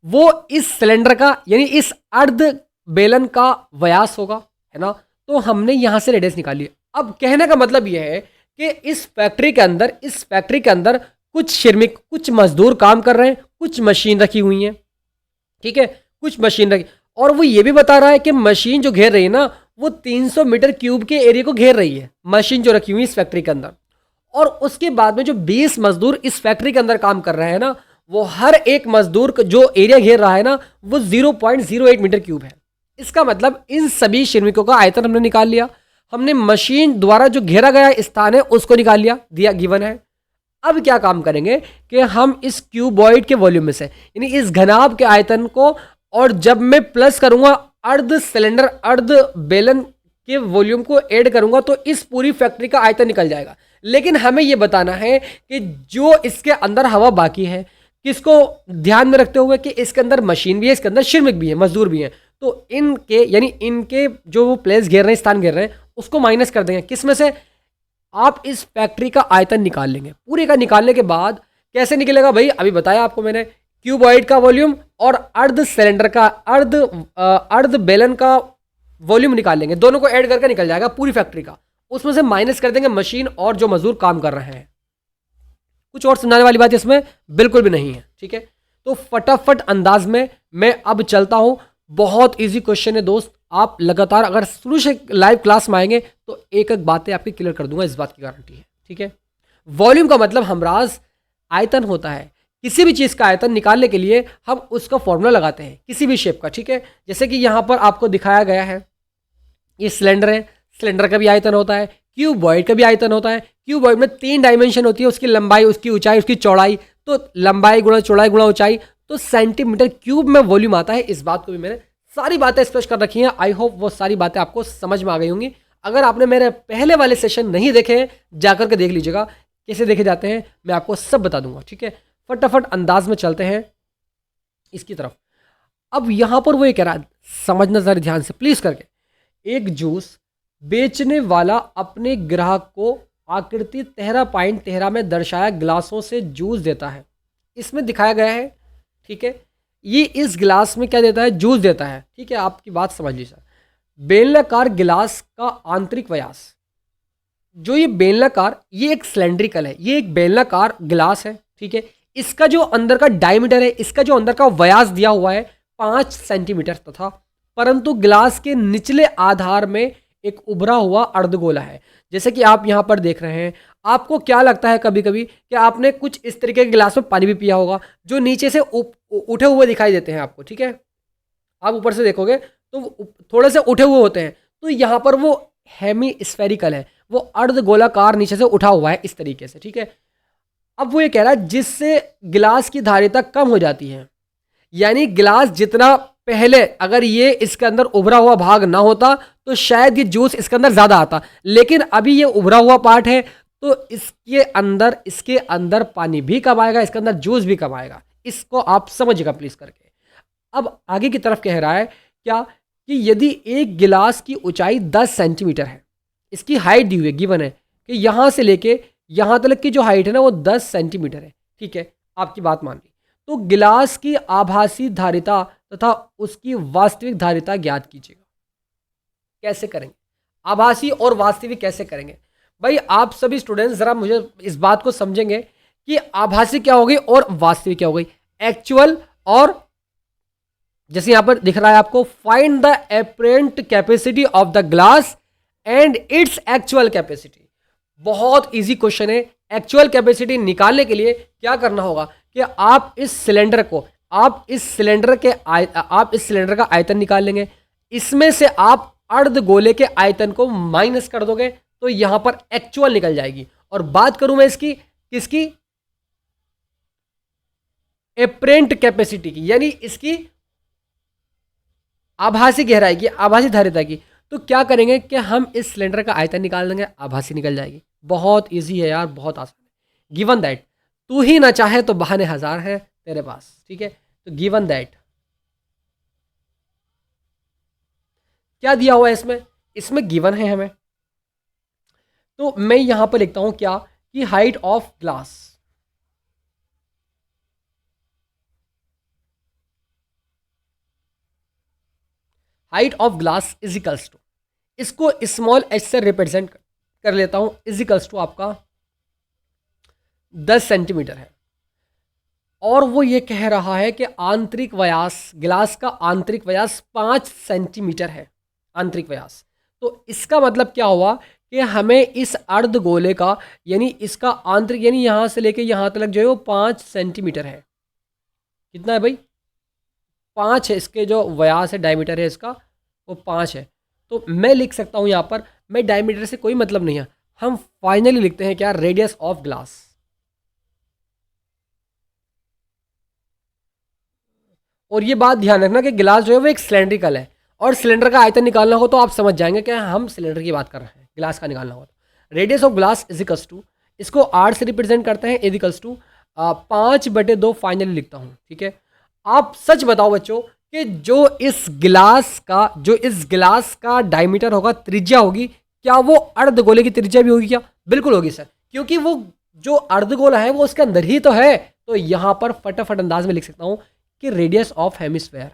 वो इस सिलेंडर का, यानी इस अर्ध बेलन का व्यास होगा, है ना। तो हमने यहां से रेडियस निकाली। अब कहने का मतलब यह है कि इस फैक्ट्री के अंदर कुछ श्रमिक, कुछ मजदूर काम कर रहे हैं, कुछ मशीन रखी हुई हैं। ठीक है, कुछ मशीन रखी, और वो ये भी बता रहा है कि मशीन जो घेर रही है ना, वो 300 मीटर क्यूब के एरिया को घेर रही है, मशीन जो रखी हुई है इस फैक्ट्री के अंदर। और उसके बाद में जो 20 मजदूर इस फैक्ट्री के अंदर काम कर रहे हैं ना, वो हर एक मजदूर जो एरिया घेर रहा है ना, वो 0.08 मीटर क्यूब है। इसका मतलब इन सभी श्रमिकों का आयतन हमने निकाल लिया, हमने मशीन द्वारा जो घेरा गया स्थान है उसको निकाल लिया, दिया गिवन है। अब क्या काम करेंगे कि हम इस क्यूबॉइड के वॉल्यूम में से, यानी इस घनाभ के आयतन को, और जब मैं प्लस करूंगा अर्ध सिलेंडर, अर्ध बेलन के वॉल्यूम को ऐड करूंगा, तो इस पूरी फैक्ट्री का आयतन निकल जाएगा। लेकिन हमें यह बताना है कि जो इसके अंदर हवा बाकी है, किसको ध्यान में रखते हुए कि इसके अंदर मशीन भी है, इसके अंदर श्रमिक भी है, मजदूर भी हैं, तो इनके, यानी इनके जो वो प्लेस घेर रहे हैं, स्थान घेर रहे हैं, उसको माइनस कर देंगे। किस में से? आप इस फैक्ट्री का आयतन निकाल लेंगे। पूरे का निकालने के बाद कैसे निकलेगा भाई? अभी बताया आपको मैंने, क्यूबॉइड का वॉल्यूम और अर्ध सिलेंडर का, अर्ध बेलन का वॉल्यूम निकाल लेंगे, दोनों को ऐड करके निकल जाएगा पूरी फैक्ट्री का। उसमें से माइनस कर देंगे मशीन और जो मजदूर काम कर रहे हैं। कुछ और समझाने वाली बात इसमें बिल्कुल भी नहीं है। ठीक है, तो फटाफट अंदाज में मैं अब चलता हूं। बहुत इजी क्वेश्चन है दोस्त, आप लगातार अगर शुरू से लाइव क्लास में आएंगे तो एक एक बातें आपकी क्लियर कर दूंगा, इस बात की गारंटी है। ठीक है, वॉल्यूम का मतलब हमराज आयतन होता है। किसी भी चीज़ का आयतन निकालने के लिए हम उसका फॉर्मूला लगाते हैं, किसी भी शेप का। ठीक है, जैसे कि यहाँ पर आपको दिखाया गया है, ये सिलेंडर है, सिलेंडर का भी आयतन होता है, क्यूबॉइड का भी आयतन होता है। क्यूबॉइड में 3 डायमेंशन होती है, उसकी लंबाई, उसकी ऊंचाई, उसकी चौड़ाई। तो लंबाई गुणा चौड़ाई गुणा ऊंचाई, तो सेंटीमीटर क्यूब में वॉल्यूम आता है। इस बात को भी मैंने सारी बातें स्पष्ट कर रखी हैं। आई होप वो सारी बातें आपको समझ में आ गई होंगी। अगर आपने मेरे पहले वाले सेशन नहीं देखे हैं, जाकर के देख लीजिएगा कैसे देखे जाते हैं, मैं आपको सब बता दूंगा। ठीक है, फटाफट अंदाज में चलते हैं इसकी तरफ। अब यहां पर वो ये कह रहा है, समझना जरा ध्यान से प्लीज करके। एक जूस बेचने वाला अपने ग्राहक को आकृति 13.13 में दर्शाया गिलासों से जूस देता है। इसमें दिखाया गया है, ठीक है, ये इस गिलास में क्या देता है, जूस देता है। ठीक है, आपकी बात समझ लीजिए। बेलनाकार गिलास का आंतरिक व्यास, जो ये बेलनाकार, ये एक सिलेंड्रिकल है, ये एक बेलनाकार गिलास है। ठीक है, इसका जो अंदर का डायमीटर है, इसका जो अंदर का व्यास दिया हुआ है 5 सेंटीमीटर तथा, परंतु गिलास के निचले आधार में एक उभरा हुआ अर्धगोला है। जैसे कि आप यहां पर देख रहे हैं, आपको क्या लगता है कभी कभी कि आपने कुछ इस तरीके के गिलास में पानी भी पिया होगा जो नीचे से उठे हुए दिखाई देते हैं आपको। ठीक है, आप ऊपर से देखोगे तो थोड़े से उठे हुए होते हैं, तो यहां पर वो हेमी स्फेरिकल है, वो अर्धगोलाकार नीचे से उठा हुआ है इस तरीके से। ठीक है, अब वो ये कह रहा है जिससे गिलास की धारिता कम हो जाती है। यानी गिलास जितना पहले अगर ये इसके अंदर उभरा हुआ भाग ना होता तो शायद ये जूस इसके अंदर ज्यादा आता, लेकिन अभी ये उभरा हुआ पार्ट है तो इसके अंदर पानी भी कम आएगा, इसके अंदर जूस भी कम आएगा। इसको आप समझिएगा प्लीज करके। अब आगे की तरफ कह रहा है क्या, कि यदि एक गिलास की ऊंचाई 10 सेंटीमीटर है, इसकी हाइट दी हुई है, गिवन है कि यहां से लेके यहां तक की जो हाइट है ना वो 10 सेंटीमीटर है। ठीक है, आपकी बात मान ली, तो गिलास की आभासी धारिता तथा उसकी वास्तविक धारिता ज्ञात कीजिएगा। कैसे करेंगे, आभासी और वास्तविक कैसे करेंगे? भाई आप सभी स्टूडेंट्स जरा मुझे इस बात को समझेंगे कि आभासी क्या होगी और वास्तविक क्या होगी। एक्चुअल और जैसे यहां पर दिख रहा है आपको, find the apparent capacity of the glass and its actual capacity. बहुत इजी क्वेश्चन है। एक्चुअल कैपेसिटी निकालने के लिए क्या करना होगा कि आप इस सिलेंडर का आयतन निकाल लेंगे, इसमें से आप अर्धगोले के आयतन को माइनस कर दोगे तो यहां पर एक्चुअल निकल जाएगी। और बात करूं मैं इसकी किसकी, एपरेंट कैपेसिटी की, यानी इसकी आभासी गहराई की, आभासी धारिता की। तो क्या करेंगे कि हम इस सिलेंडर का आयतन निकाल देंगे, आभासी निकल जाएगी। बहुत इजी है यार, बहुत आसान है। गिवन दैट, तू ही ना चाहे तो बहाने हजार हैं तेरे पास। ठीक है, तो गिवन दैट क्या दिया हुआ है इसमें गिवन है हमें, तो मैं यहां पर लिखता हूं क्या, कि height of glass, height of glass is equals to, इसको स्मॉल एच से रिप्रेजेंट कर लेता हूं, इज इक्वल्स टू आपका 10 सेंटीमीटर है। और वो ये कह रहा है कि आंतरिक व्यास, गिलास का आंतरिक व्यास 5 सेंटीमीटर है, आंतरिक व्यास। तो इसका मतलब क्या हुआ कि हमें इस अर्धगोले का, यानी इसका आंतरिक, यानी यहां से लेके यहां तक जो है वो 5 सेंटीमीटर है। कितना है भाई, 5 है। इसके जो व्यास है, डायमीटर है इसका, वो 5 है। तो मैं लिख सकता हूं यहां पर, मैं डायमीटर से कोई मतलब नहीं है, हम फाइनली लिखते हैं क्या, रेडियस ऑफ ग्लास। और ये बात ध्यान रखना कि गिलास जो है वो एक सिलेंड्रिकल है, और सिलेंडर का आयतन निकालना हो तो आप समझ जाएंगे कि हम सिलेंडर की बात कर रहे हैं, गिलास का निकालना हो तो radius of glass equals to, इसको 8 से रिप्रेजेंट करते हैं, इजिकल्स टू 5/2 फाइनली लिखता हूँ। ठीक है, आप सच बताओ बच्चों कि जो इस गिलास का डायमीटर होगा, त्रिज्या होगी, क्या वो अर्धगोले की त्रिज्या भी होगी क्या? बिल्कुल होगी सर, क्योंकि वो जो अर्धगोला है वो उसके अंदर ही तो है। तो यहां पर फटाफट अंदाज में लिख सकता हूं कि radius of hemisphere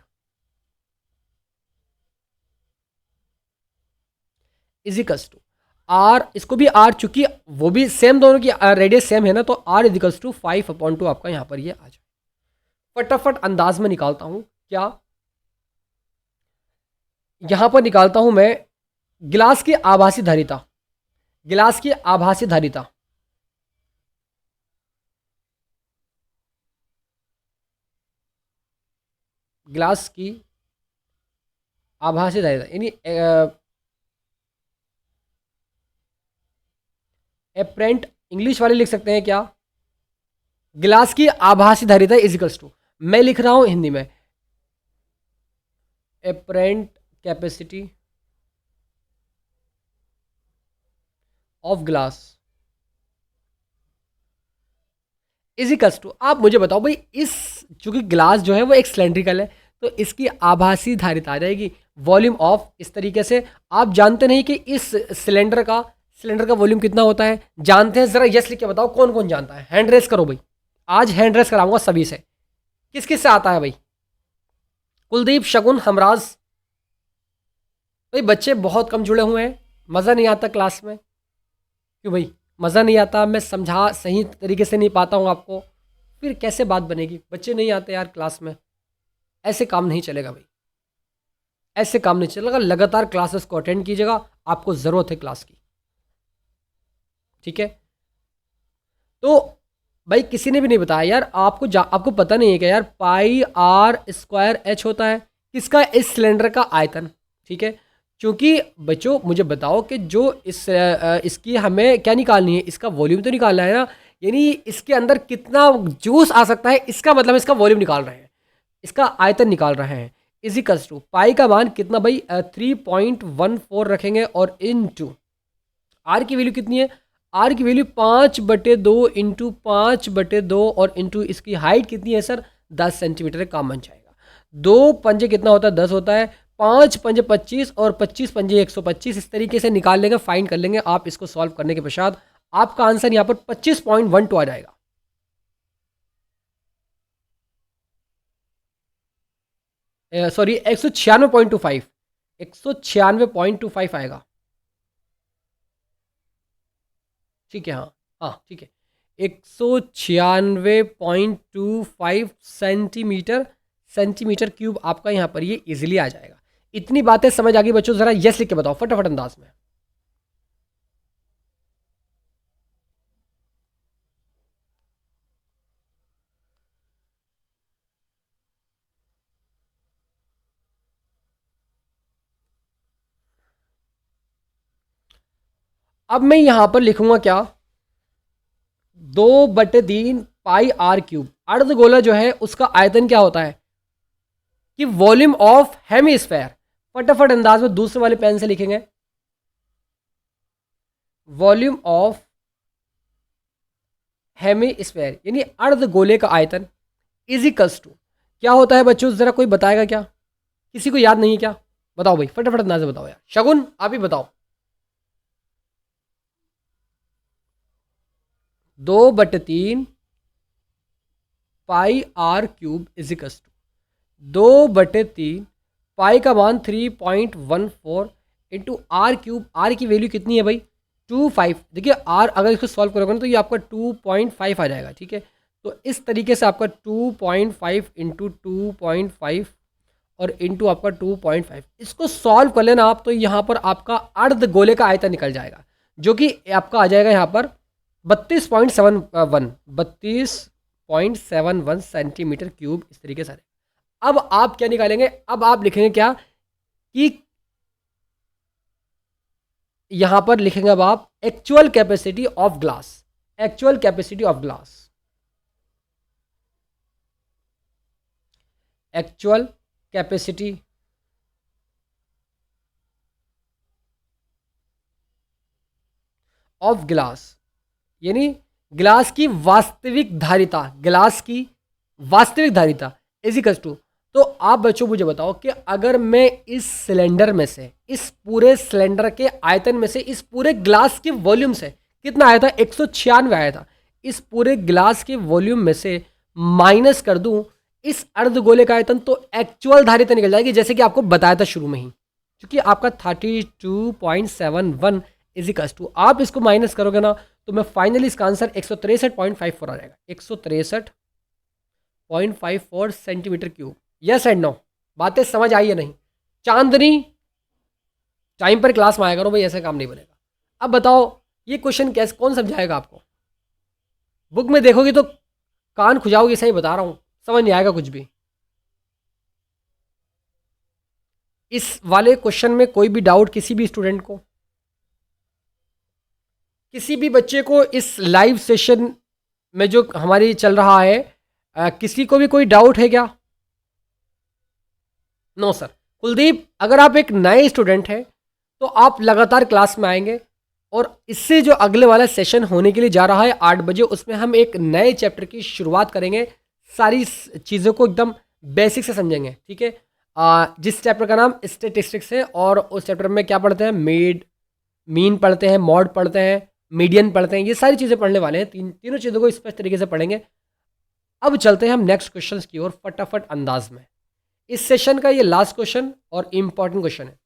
equals to R, इसको भी आर, चूंकि वो भी सेम, दोनों की रेडियस सेम है ना, तो आर इजिकल्स टू 5/2 आपका यहां पर ये आ जाए। फटाफट अंदाज में निकालता हूं क्या, यहां पर निकालता हूं मैं गिलास की आभासी धारिता, गिलास की आभासी धारिता, ग्लास की आभासी धारिता, यानी एपरेंट, इंग्लिश वाले लिख सकते हैं क्या, गिलास की आभासी धारिता इजिकल्स टू, मैं लिख रहा हूं हिंदी में, apparent capacity of glass equals to, आप मुझे बताओ भाई, इस चूंकि ग्लास जो है वो एक सिलेंड्रिकल है, तो इसकी आभासी धारिता आ जाएगी वॉल्यूम ऑफ, इस तरीके से। आप जानते नहीं कि इस सिलेंडर का वॉल्यूम कितना होता है? जानते हैं? जरा यस लिख के बताओ कौन कौन जानता है। हैंड रेस करो भाई, आज हैंड रेस कराऊंगा सभी से। किस किस से आता है भाई? कुलदीप, शगुन, हमराज। भाई बच्चे बहुत कम जुड़े हुए हैं, मज़ा नहीं आता क्लास में। क्यों भाई मज़ा नहीं आता? मैं समझा सही तरीके से नहीं पाता हूँ आपको, फिर कैसे बात बनेगी? बच्चे नहीं आते यार क्लास में, ऐसे काम नहीं चलेगा भाई, ऐसे काम नहीं चलेगा। लगातार क्लासेस को अटेंड कीजिएगा, आपको ज़रूरत है क्लास की, ठीक है? तो भाई किसी ने भी नहीं बताया यार, आपको पता नहीं है क्या यार, पाई आर स्क्वायर एच होता है किसका? इस सिलेंडर का आयतन, ठीक है? क्योंकि बच्चों मुझे बताओ कि जो इसकी हमें क्या निकालनी है, इसका वॉल्यूम तो निकालना है ना, यानी इसके अंदर कितना जूस आ सकता है, इसका मतलब इसका वॉल्यूम निकाल रहे हैं, इसका आयतन निकाल रहे हैं। इजिकल्स टू पाई का मान कितना भाई? 3.14 रखेंगे, और इन टू आर की वैल्यू कितनी है? आर की वैल्यू 5/2 इंटू 5/2, और इंटू इसकी हाइट कितनी है सर? 10 सेंटीमीटर है, काम बन जाएगा। 2 पंजे कितना होता है? 10 होता है। 5 पंजे 25, और 25 पंजे 125, इस तरीके से निकाल लेंगे, फाइंड कर लेंगे आप। इसको सॉल्व करने के पश्चात आपका आंसर यहाँ पर 25.12 आ जाएगा। सॉरी 196.25, 196.25 आएगा, ठीक है? हाँ हाँ ठीक है, 196.25 सेंटीमीटर क्यूब आपका यहाँ पर ये इजीली आ जाएगा। इतनी बातें समझ आ गई बच्चों? जरा यस लिख के बताओ फटाफट अंदाज में। अब मैं यहां पर लिखूंगा क्या? 2/3 पाई आर क्यूब। अर्धगोला जो है उसका आयतन क्या होता है? कि वॉल्यूम ऑफ हेमिस्फेयर। फटाफट अंदाज में दूसरे वाले पेन से लिखेंगे, वॉल्यूम ऑफ हेमिस्फेयर यानी अर्धगोले का आयतन इजिकल्स टू क्या होता है बच्चों? जरा कोई बताएगा क्या? किसी को याद नहीं है क्या? बताओ भाई फटाफट अंदाज में बताओ यार। शगुन आप ही बताओ। 2/3 pi R cube equals to 2/3 पाई का मान 3.14 इंटू आर क्यूब। आर की वैल्यू कितनी है भाई? 25। देखिए आर अगर इसको सॉल्व करोगे ना तो ये आपका 2.5 आ जाएगा, ठीक है? तो इस तरीके से आपका 2.5 इंटू 2.5 और इंटू आपका 2.5, इसको सॉल्व कर लेना आप, तो यहाँ पर आपका अर्ध गोले का आयतन निकल जाएगा, जो कि आपका आ जाएगा यहाँ पर 32.71 सेंटीमीटर क्यूब, इस तरीके से। अब आप क्या निकालेंगे? अब आप लिखेंगे क्या कि यहां पर लिखेंगे अब आप actual capacity of glass, actual capacity of glass, actual capacity of glass यानी ग्लास की वास्तविक धारिता, ग्लास की वास्तविक धारिता इज इक्वल्स टू। तो आप बच्चों मुझे बताओ कि अगर मैं इस सिलेंडर में से, इस पूरे सिलेंडर के आयतन में से, इस पूरे ग्लास के वॉल्यूम से कितना आया था? 196 आया था। इस पूरे ग्लास के वॉल्यूम में से माइनस कर दूं इस अर्धगोले का आयतन, तो एक्चुअल धारिता निकल जाएगी, जैसे कि आपको बताया था शुरू में ही, क्योंकि आपका 32.71 इज इक्वल्स टू, आप इसको माइनस करोगे ना तो मैं फाइनली इसका आंसर 163.54 आ जाएगा, 163.54 centimetre cube. Yes and no, बातें समझ आई है नहीं? चांदनी टाइम पर क्लास में आया करो भाई, ऐसे काम नहीं बनेगा। अब बताओ ये क्वेश्चन कैसे, कौन समझाएगा आपको? बुक में देखोगे तो कान खुजाओगे, सही बता रहा हूं, समझ नहीं आएगा कुछ भी। इस वाले क्वेश्चन में कोई भी डाउट किसी भी स्टूडेंट को, किसी भी बच्चे को इस लाइव सेशन में जो हमारी चल रहा है किसी को भी कोई डाउट है क्या? No sir. कुलदीप, अगर आप एक नए स्टूडेंट हैं तो आप लगातार क्लास में आएंगे और इससे जो अगले वाला सेशन होने के लिए जा रहा है 8 बजे, उसमें हम एक नए चैप्टर की शुरुआत करेंगे। सारी चीज़ों को एकदम बेसिक से समझेंगे, ठीक है। जिस चैप्टर का नाम स्टैटिस्टिक्स है, और उस चैप्टर में क्या पढ़ते हैं, मीन पढ़ते हैं, मॉड पढ़ते हैं, मीडियन पढ़ते हैं, ये सारी चीज़ें पढ़ने वाले हैं। तीनों चीज़ों को स्पष्ट तरीके से पढ़ेंगे। अब चलते हैं हम नेक्स्ट क्वेश्चन की ओर फटाफट अंदाज में। इस सेशन का ये लास्ट क्वेश्चन और इम्पॉर्टेंट क्वेश्चन है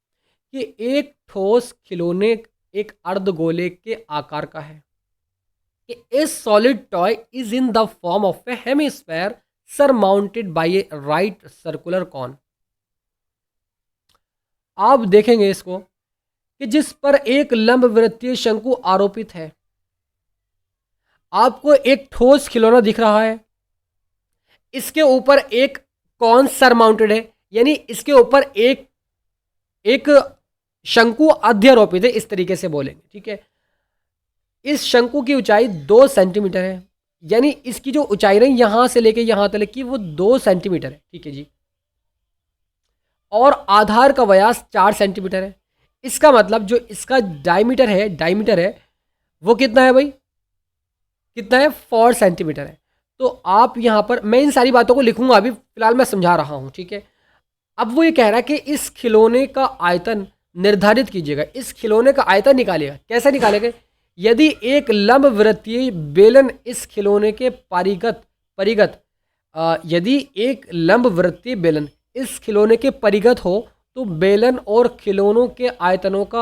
कि एक ठोस खिलौने एक अर्धगोले के आकार का है कि a solid toy is in the form of a hemisphere surmounted by a right circular cone. आप देखेंगे इसको कि जिस पर एक लंबवृत्तीय शंकु आरोपित है। आपको एक ठोस खिलौना दिख रहा है, इसके ऊपर एक कॉन सरमाउंटेड है, यानी इसके ऊपर एक एक शंकु अध्यारोपित है, इस तरीके से बोलेंगे, ठीक है। इस शंकु की ऊंचाई 2 सेंटीमीटर है, यानी इसकी जो ऊंचाई रही यहां से लेके यहां तक की वो 2 सेंटीमीटर है, ठीक है जी। और आधार का व्यास 4 सेंटीमीटर है। इसका मतलब जो इसका डायमीटर है वो कितना है भाई, कितना है, 4 सेंटीमीटर है। तो आप यहाँ पर, मैं इन सारी बातों को लिखूंगा, अभी फिलहाल मैं समझा रहा हूँ, ठीक है। अब वो ये कह रहा है कि इस खिलौने का आयतन निर्धारित कीजिएगा। इस खिलौने का आयतन निकालिएगा। कैसे निकालेंगे? यदि एक लंबवृत्तीय बेलन इस खिलौने के परिगत यदि एक लंबवृत्तीय बेलन इस खिलौने के परिगत हो तो बेलन और खिलौनों के आयतनों का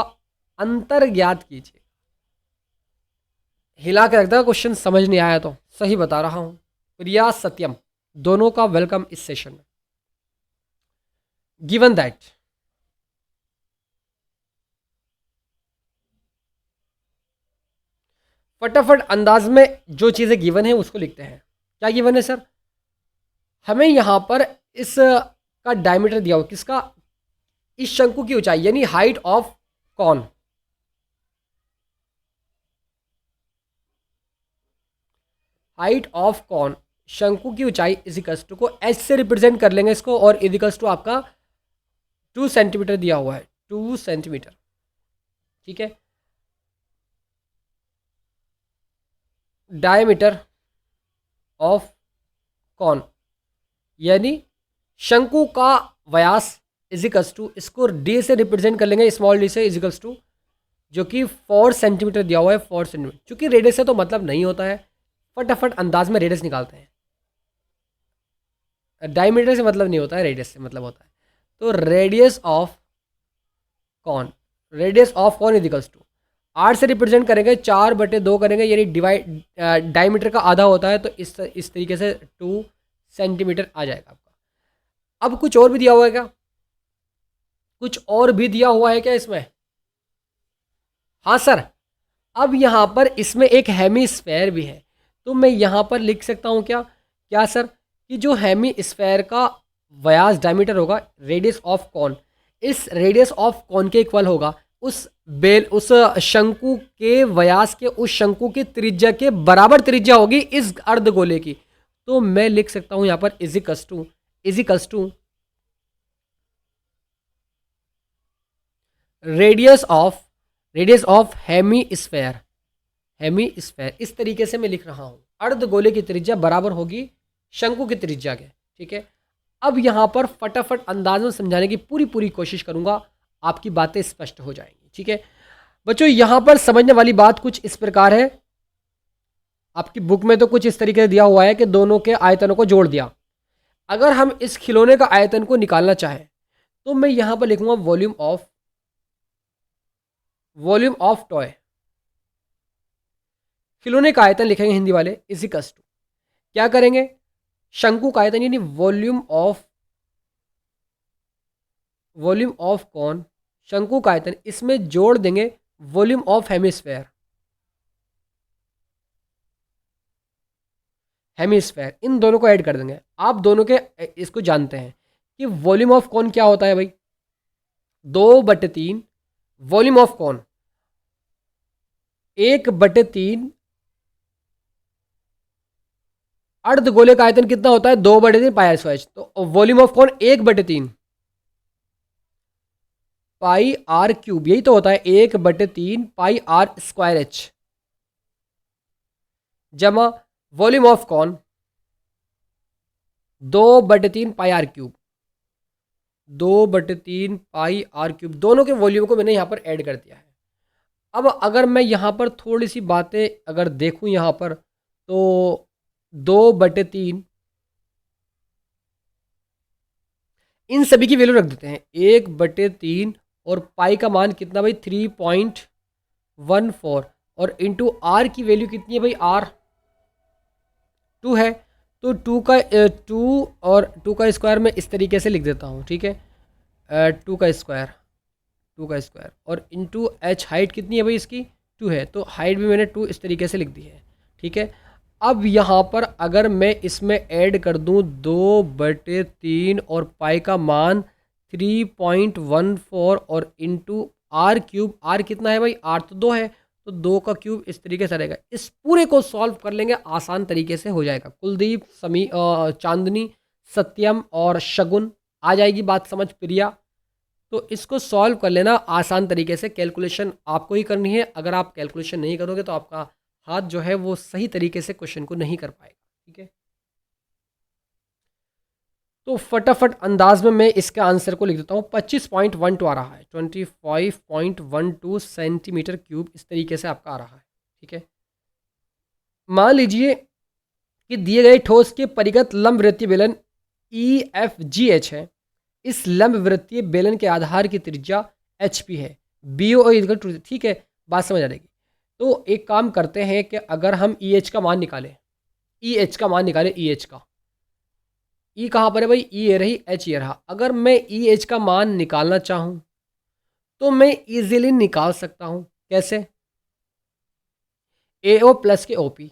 अंतर ज्ञात कीजिए। हिला के रखता, क्वेश्चन समझ नहीं आया तो सही बता रहा हूं। प्रिया सत्यम दोनों का वेलकम इस सेशन में। गिवन दैट फटाफट अंदाज में जो चीज़ें गिवन है उसको लिखते हैं। क्या गिवन है सर? हमें यहां पर इस का डायमीटर दिया हुआ, किसका, इस शंकु की ऊंचाई, यानी height of cone. Height of cone, शंकु की ऊंचाई इजिकल्स टू, को एच से रिप्रेजेंट कर लेंगे इसको, और इजिकल्स टू आपका 2 सेंटीमीटर दिया हुआ है, 2 सेंटीमीटर, ठीक है। डायमीटर ऑफ कॉन यानी शंकु का व्यास इजिकल्स टू, इसको डी से रिप्रेजेंट कर लेंगे, स्मॉल डी से, इजिकल्स टू जो कि 4 सेंटीमीटर दिया हुआ है, 4 सेंटीमीटर। चूंकि रेडियस से तो मतलब नहीं होता है, फटाफट अंदाज में रेडियस निकालते हैं। डायमीटर से मतलब नहीं होता है, रेडियस से मतलब होता है। तो radius of cone equals to 8 से रिप्रेजेंट करेंगे, 4/2 करेंगे, यानी डायमीटर का आधा होता है, तो इस तरीके से 2 सेंटीमीटर आ जाएगा आपका। अब कुछ और भी दिया हुआ है क्या? कुछ और भी दिया हुआ है क्या इसमें? हाँ सर, अब यहाँ पर इसमें एक हेमीस्फेयर भी है, तो मैं यहाँ पर लिख सकता हूँ क्या क्या सर, कि जो हेमीस्फेयर का व्यास डायमीटर होगा, रेडियस ऑफ कॉन, इस रेडियस ऑफ कॉन के इक्वल होगा उस शंकु के व्यास के, उस शंकु की त्रिज्या के बराबर त्रिज्या होगी इस अर्धगोले की। तो मैं लिख सकता हूं यहां पर equals to radius of hemisphere. इस तरीके से मैं लिख रहा हूं, अर्धगोले की त्रिज्या बराबर होगी शंकु की त्रिज्या के, ठीक है। अब यहां पर फटाफट अंदाज में समझाने की पूरी कोशिश करूंगा, आपकी बातें स्पष्ट हो जाएंगी, ठीक है बच्चों। यहां पर समझने वाली बात कुछ इस प्रकार है, आपकी बुक में तो कुछ इस तरीके से दिया हुआ है कि दोनों के आयतनों को जोड़ दिया। अगर हम इस खिलौने का आयतन को निकालना चाहें तो मैं यहां पर लिखूंगा वॉल्यूम ऑफ टॉय। खिलौने का आयतन लिखेंगे हिंदी वाले, इजिकल्स टू क्या करेंगे, शंकु का आयतन यानी वॉल्यूम ऑफ कॉन, शंकु का आयतन, इसमें जोड़ देंगे वॉल्यूम ऑफ हेमिस्फेयर। इन दोनों को ऐड कर देंगे। आप दोनों के इसको जानते हैं कि वॉल्यूम ऑफ कॉन क्या होता है भाई, 2/3 वॉल्यूम ऑफ कॉन, 1/3 अर्धगोले का आयतन कितना होता है 2/3 पाई आर स्क्वायर एच। तो वॉल्यूम ऑफ कौन 1/3 पाई आर क्यूब, यही तो होता है 1/3 पाई आर स्क्वायर एच जमा वॉल्यूम ऑफ कौन 2/3 pi R cube. 2/3 pi R cube, दोनों के वॉल्यूम को मैंने यहां पर ऐड कर दिया है। अब अगर मैं यहां पर थोड़ी सी बातें अगर देखूं यहां पर, तो 2/3 इन सभी की वैल्यू रख देते हैं 1/3 और पाई का मान कितना भाई 3.14 और इंटू आर की वैल्यू कितनी है भाई आर 2 है। तो 2 और 2 का स्क्वायर मैं इस तरीके से लिख देता हूँ, ठीक है। 2 का स्क्वायर, 2 का स्क्वायर और इंटू एच हाइट कितनी है भाई इसकी 2 है, तो हाइट भी मैंने 2 इस तरीके से लिख दी है, ठीक है। अब यहाँ पर अगर मैं इसमें ऐड कर दूँ 2/3 और पाई का मान 3.14 और इंटू आर क्यूब, आर कितना है भाई आर तो 2 है, तो 2 का क्यूब इस तरीके से रहेगा। इस पूरे को सॉल्व कर लेंगे आसान तरीके से हो जाएगा। कुलदीप, चांदनी, सत्यम और शगुन आ जाएगी बात समझ, प्रिया। तो इसको सॉल्व कर लेना आसान तरीके से, कैलकुलेशन आपको ही करनी है। अगर आप कैलकुलेशन नहीं करोगे तो आपका हाथ जो है वो सही तरीके से क्वेश्चन को नहीं कर पाएगा, ठीक है। तो फटाफट अंदाज में मैं इसके आंसर को लिख देता हूँ। 25.12 आ रहा है, 25.12 सेंटीमीटर क्यूब इस तरीके से आपका आ रहा है, ठीक है। मान लीजिए कि दिए गए ठोस के परिगत लंबवृत्तीय बेलन EFGH है। इस लंबवृत्तीय बेलन के आधार की त्रिज्या HP है, BO इक्वल टू, ठीक है, बात समझ आ जाएगी। तो एक काम करते हैं कि अगर हम EH का मान निकालें, EH का मान निकालें, EH का, E कहाँ पर है भाई, E ये रही, H ये रहा। अगर मैं EH का मान निकालना चाहूँ तो मैं इजीली निकाल सकता हूँ। कैसे? AO प्लस के OP,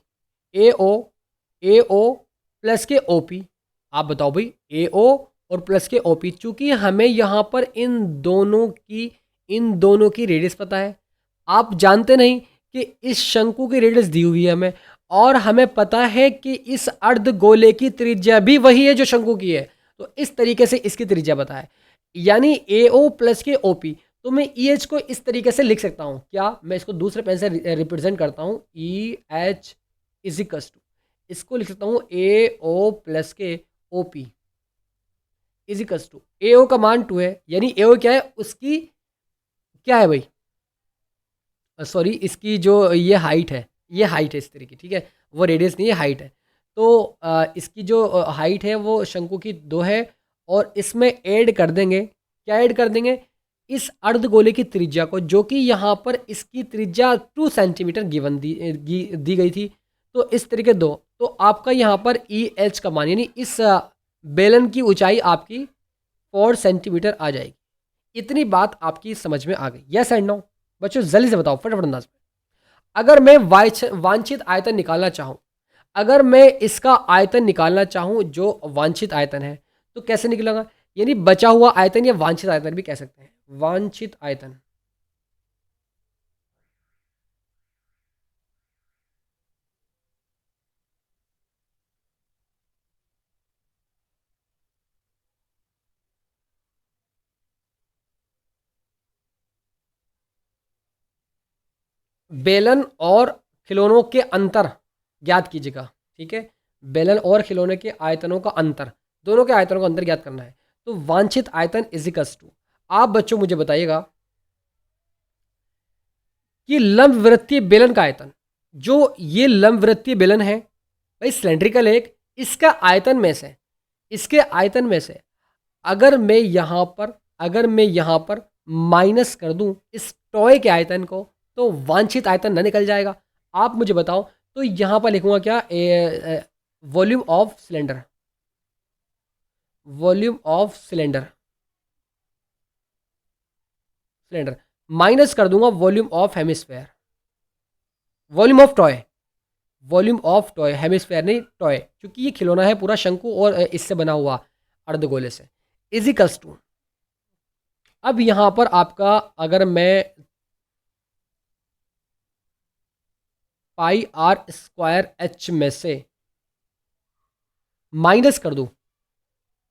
AO प्लस के OP, आप बताओ भाई AO और प्लस के OP, चूंकि हमें यहाँ पर इन दोनों की रेडियस पता है। आप जानते नहीं कि इस शंकु की रेडियस दी हुई है हमें, और हमें पता है कि इस अर्धगोले की त्रिज्या भी वही है जो शंकु की है। तो इस तरीके से इसकी त्रिज्या पता है, यानी AO प्लस के OP। तो मैं EH को इस तरीके से लिख सकता हूँ। क्या? मैं इसको दूसरे पेन से रिप्रेजेंट करता हूँ। EH इज इक्वल्स टू, इसको लिख सकता हूँ AO प्लस के OP is equals to, AO का मान 2 है, यानी AO क्या है, उसकी क्या है भाई, सॉरी, इसकी जो ये हाइट है, ये हाइट है इस तरीके, ठीक है, वो रेडियस नहीं है, हाइट है। तो इसकी जो हाइट है वो शंकु की 2 है, और इसमें ऐड कर देंगे, क्या ऐड कर देंगे, इस अर्धगोले की त्रिज्या को, जो कि यहाँ पर इसकी त्रिज्या 2 सेंटीमीटर दी गई थी। तो इस तरीके दो, तो आपका यहाँ पर EH का मान, यानी इस बेलन की ऊंचाई आपकी 4 सेंटीमीटर आ जाएगी। इतनी बात आपकी समझ में आ गई? Yes and no? बच्चों जल्दी से बताओ फटाफट अंदाज में। अगर मैं वांछित आयतन निकालना चाहूं, अगर मैं इसका आयतन निकालना चाहूं जो वांछित आयतन है, तो कैसे निकलेगा? यानी बचा हुआ आयतन या वांछित आयतन भी कह सकते हैं, वांछित आयतन। बेलन और खिलौनों के अंतर ज्ञात कीजिएगा, ठीक है। बेलन और खिलौने के आयतनों का अंतर, दोनों के आयतनों का अंतर ज्ञात करना है। तो वांछित आयतन इजिकल्स टू, आप बच्चों मुझे बताइएगा कि लंबवृत्तीय बेलन का आयतन, जो ये लंबवृत्तीय बेलन है भाई, सिलेंड्रिकल एक, इसका आयतन में से, इसके आयतन में से अगर मैं यहाँ पर माइनस कर दूं इस टॉय के आयतन को, तो वांछित आयतन न निकल जाएगा? आप मुझे बताओ। तो यहाँ पर लिखूंगा क्या, volume of cylinder, volume of cylinder, cylinder minus कर दूंगा volume of hemisphere, volume of toy, volume of toy, hemisphere नहीं टॉय, क्योंकि ये खिलौना है पूरा शंकु और इससे बना हुआ अर्धगोले से, इजिकल्स टू। अब यहां पर आपका, अगर मैं पाई आर स्क्वायर एच में से माइनस कर दूँ,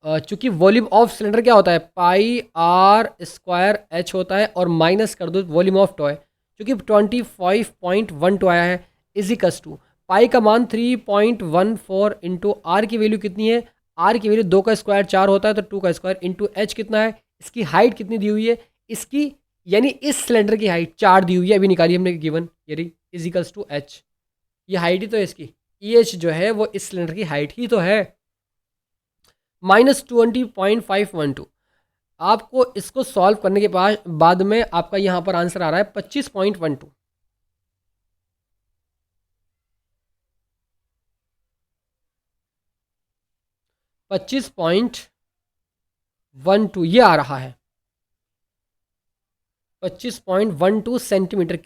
चूँकि वॉल्यूम ऑफ सिलेंडर क्या होता है, पाई आर स्क्वायर एच होता है, और माइनस कर दो वॉल्यूम ऑफ टॉय, चूँकि 25.12 आया है, इजिकल्स टू पाई का मान 3.14 इंटू आर की वैल्यू कितनी है, आर की वैल्यू 2 का स्क्वायर 4 होता है, तो 2 का स्क्वायर इंटू एच कितना है, इसकी हाइट कितनी दी हुई है, इसकी यानी इस सिलेंडर की हाइट 4 दी हुई है, अभी निकाली हमने गिवन, यानी इजिकल्स टू एच, ये हाइट ही तो है इसकी, ई एच जो है वो इस सिलेंडर की हाइट ही तो है, -20.512। आपको इसको सॉल्व करने के बाद में आपका यहाँ पर आंसर आ रहा है 25.12। 25.12 ये आ रहा है, 25.12 सेंटीमीटर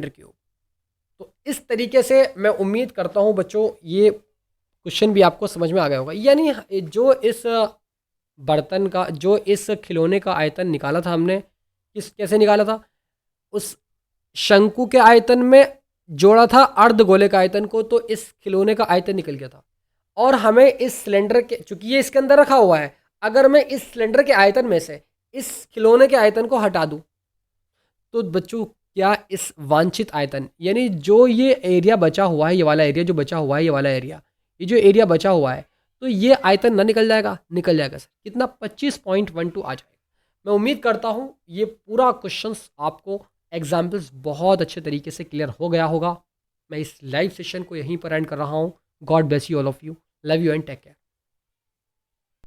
क्यूब। तो इस तरीके से मैं उम्मीद करता हूँ बच्चों ये क्वेश्चन भी आपको समझ में आ गया होगा। यानी जो इस बर्तन का, जो इस खिलौने का आयतन निकाला था हमने, कैसे निकाला था, उस शंकु के आयतन में जोड़ा था अर्धगोले का आयतन को, तो इस खिलौने का आयतन निकल गया था। और हमें इस सिलेंडर के, चूंकि ये इसके अंदर रखा हुआ है, अगर मैं इस सिलेंडर के आयतन में से इस खिलौने के आयतन को हटा दूं, तो बच्चों क्या इस वांछित आयतन, यानी जो ये एरिया बचा हुआ है, ये वाला एरिया जो बचा हुआ है, ये वाला एरिया, ये जो एरिया बचा हुआ है, तो ये आयतन ना निकल जाएगा, निकल जाएगा सर, कितना 25.12 आ जाएगा। मैं उम्मीद करता हूँ ये पूरा क्वेश्चंस आपको एग्जाम्पल्स बहुत अच्छे तरीके से क्लियर हो गया होगा। मैं इस लाइव सेशन को यहीं पर एंड कर रहा हूँ। God bless you all of you, love you and take care.